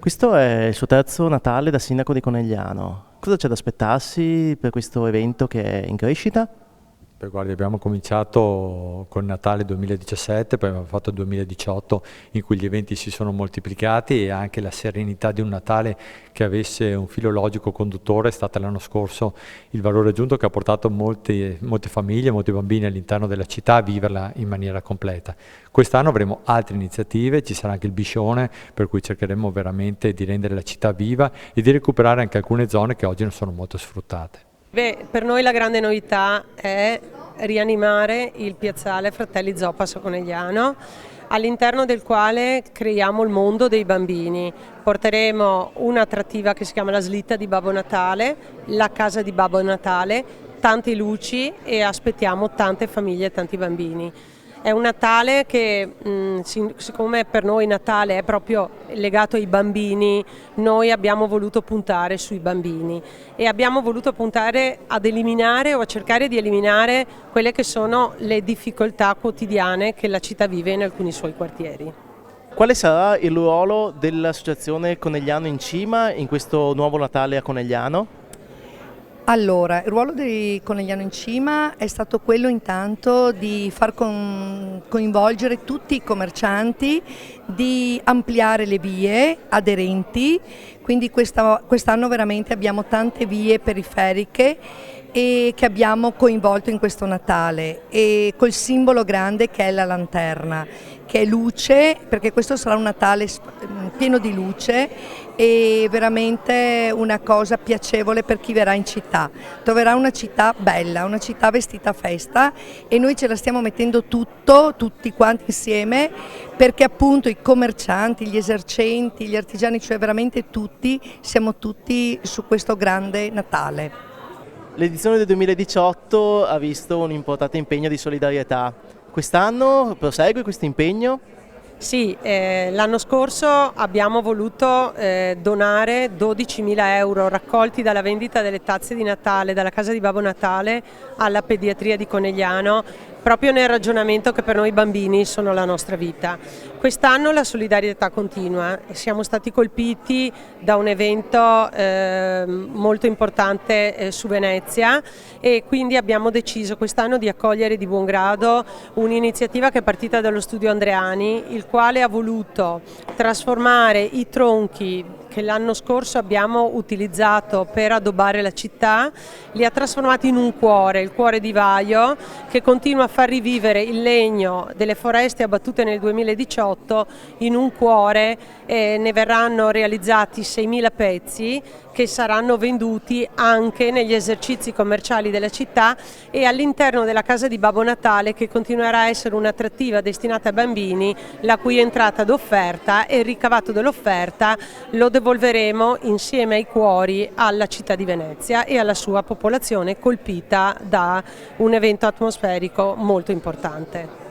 Questo è il suo terzo Natale da sindaco di Conegliano. Cosa c'è da aspettarsi per questo evento che è in crescita? Beh, guardi, abbiamo cominciato con Natale 2017, poi abbiamo fatto il 2018 in cui gli eventi si sono moltiplicati e anche la serenità di un Natale che avesse un filo logico conduttore è stata l'anno scorso il valore aggiunto che ha portato molte famiglie, molti bambini all'interno della città a viverla in maniera completa. Quest'anno avremo altre iniziative, ci sarà anche il Biscione, per cui cercheremo veramente di rendere la città viva e di recuperare anche alcune zone che oggi non sono molto sfruttate. Beh, per noi la grande novità è rianimare il piazzale Fratelli Zoppas a Conegliano, all'interno del quale creiamo il mondo dei bambini. Porteremo un'attrattiva che si chiama la slitta di Babbo Natale, la casa di Babbo Natale, tante luci e aspettiamo tante famiglie e tanti bambini. È un Natale che, siccome per noi Natale è proprio legato ai bambini, noi abbiamo voluto puntare sui bambini e abbiamo voluto puntare ad eliminare o a cercare di eliminare quelle che sono le difficoltà quotidiane che la città vive in alcuni suoi quartieri. Quale sarà il ruolo dell'associazione Conegliano in Cima in questo nuovo Natale a Conegliano? Allora, il ruolo di Conegliano in Cima è stato quello intanto di far coinvolgere tutti i commercianti, di ampliare le vie aderenti, quindi quest'anno veramente abbiamo tante vie periferiche e che abbiamo coinvolto in questo Natale e col simbolo grande che è la lanterna, che è luce, perché questo sarà un Natale pieno di luce e veramente una cosa piacevole per chi verrà in città. Troverà una città bella, una città vestita a festa e noi ce la stiamo mettendo tutti quanti insieme perché appunto i commercianti, gli esercenti, gli artigiani, cioè veramente tutti, siamo tutti su questo grande Natale. L'edizione del 2018 ha visto un importante impegno di solidarietà. Quest'anno prosegue questo impegno? Sì, l'anno scorso abbiamo voluto donare 12.000 euro raccolti dalla vendita delle tazze di Natale dalla casa di Babbo Natale alla pediatria di Conegliano, proprio nel ragionamento che per noi i bambini sono la nostra vita. Quest'anno la solidarietà continua, siamo stati colpiti da un evento molto importante su Venezia e quindi abbiamo deciso quest'anno di accogliere di buon grado un'iniziativa che è partita dallo studio Andreani, il quale ha voluto trasformare i tronchi che l'anno scorso abbiamo utilizzato per addobbare la città, li ha trasformati in un cuore, il cuore di Vaio, che continua a far rivivere il legno delle foreste abbattute nel 2018 in un cuore e ne verranno realizzati 6.000 pezzi che saranno venduti anche negli esercizi commerciali della città e all'interno della casa di Babbo Natale, che continuerà a essere un'attrattiva destinata ai bambini, la cui entrata d'offerta e il ricavato dell'offerta lo devolveremo insieme ai cuori alla città di Venezia e alla sua popolazione colpita da un evento atmosferico molto importante.